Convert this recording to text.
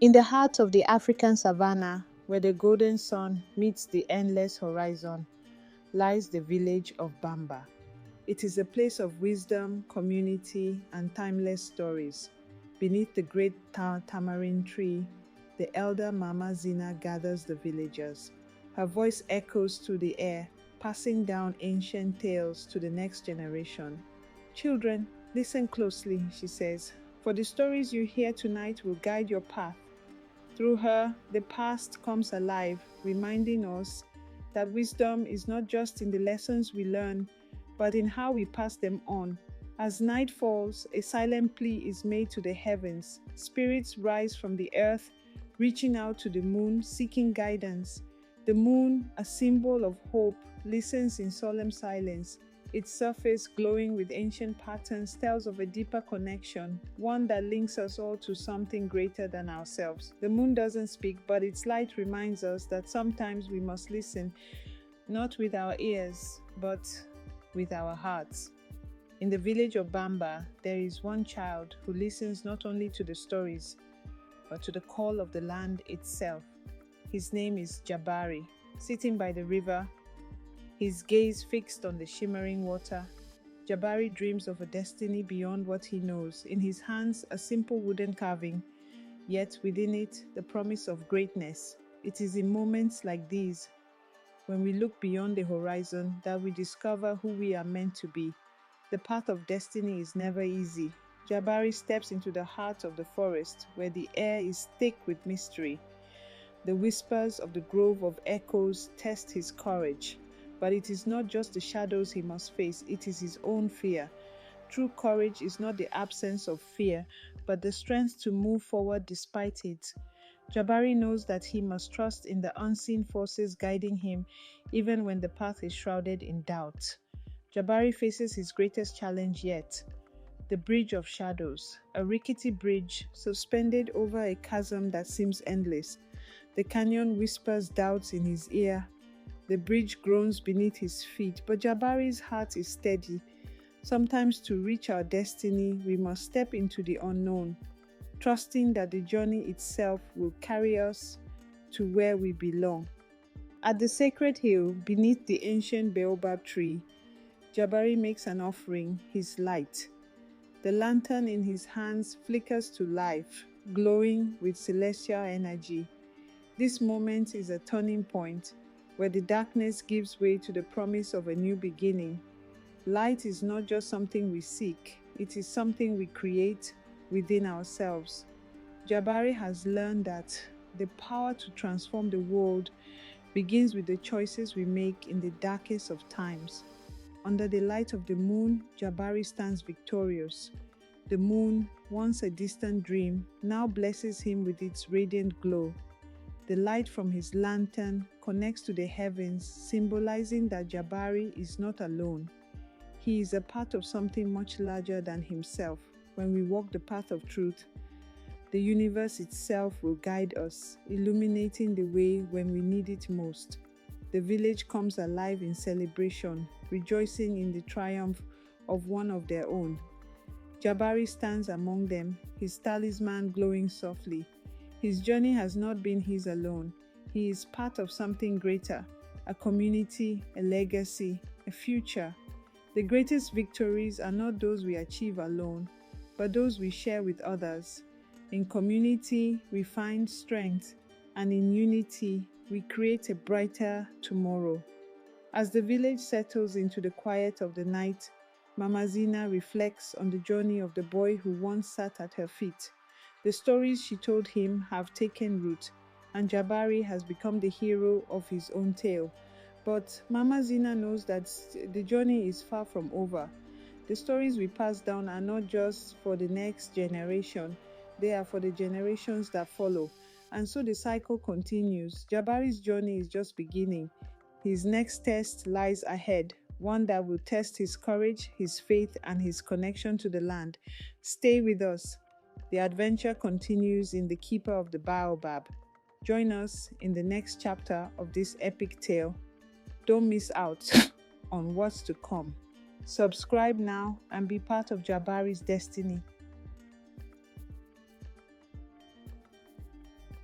In the heart of the African savannah, where the golden sun meets the endless horizon, lies the village of Bamba. It is a place of wisdom, community, and timeless stories. Beneath the great tamarind tree, the elder Mama Zina gathers the villagers. Her voice echoes through the air, passing down ancient tales to the next generation. Children, listen closely, she says, for the stories you hear tonight will guide your path. Through her, the past comes alive, reminding us that wisdom is not just in the lessons we learn, but in how we pass them on. As night falls, a silent plea is made to the heavens. Spirits rise from the earth, reaching out to the moon, seeking guidance. The moon, a symbol of hope, listens in solemn silence. Its surface, glowing with ancient patterns, tells of a deeper connection, one that links us all to something greater than ourselves. The moon doesn't speak, but its light reminds us that sometimes we must listen, not with our ears, but with our hearts. In the village of Bamba, there is one child who listens not only to the stories, but to the call of the land itself. His name is Jabari. Sitting by the river, his gaze fixed on the shimmering water, Jabari dreams of a destiny beyond what he knows. In his hands, a simple wooden carving, yet within it, the promise of greatness. It is in moments like these, when we look beyond the horizon, that we discover who we are meant to be. The path of destiny is never easy. Jabari steps into the heart of the forest, where the air is thick with mystery. The whispers of the grove of echoes test his courage. But it is not just the shadows he must face, it is his own fear. True courage is not the absence of fear, but the strength to move forward despite it. Jabari knows that he must trust in the unseen forces guiding him, even when the path is shrouded in doubt. Jabari faces his greatest challenge yet, the Bridge of Shadows, a rickety bridge suspended over a chasm that seems endless. The canyon whispers doubts in his ear. The bridge groans beneath his feet, but Jabari's heart is steady. Sometimes to reach our destiny, we must step into the unknown, trusting that the journey itself will carry us to where we belong. At the sacred hill, beneath the ancient baobab tree, Jabari makes an offering, his light. The lantern in his hands flickers to life, glowing with celestial energy. This moment is a turning point, where the darkness gives way to the promise of a new beginning. Light is not just something we seek, it is something we create within ourselves. Jabari has learned that the power to transform the world begins with the choices we make in the darkest of times. Under the light of the moon, Jabari stands victorious. The moon, once a distant dream, now blesses him with its radiant glow. The light from his lantern connects to the heavens, symbolizing that Jabari is not alone. He is a part of something much larger than himself. When we walk the path of truth, the universe itself will guide us, illuminating the way when we need it most. The village comes alive in celebration, rejoicing in the triumph of one of their own. Jabari stands among them, his talisman glowing softly. His journey has not been his alone. He is part of something greater, a community, a legacy, a future. The greatest victories are not those we achieve alone, but those we share with others. In community, we find strength, and in unity, we create a brighter tomorrow. As the village settles into the quiet of the night, Mama Zina reflects on the journey of the boy who once sat at her feet. The stories she told him have taken root, and Jabari has become the hero of his own tale. But Mama Zina knows that the journey is far from over. The stories we pass down are not just for the next generation, they are for the generations that follow. And so the cycle continues. Jabari's journey is just beginning. His next test lies ahead, one that will test his courage, his faith, and his connection to the land. Stay with us. The adventure continues in the Keeper of the Baobab. Join us in the next chapter of this epic tale. Don't miss out on what's to come. Subscribe now and be part of Jabari's destiny.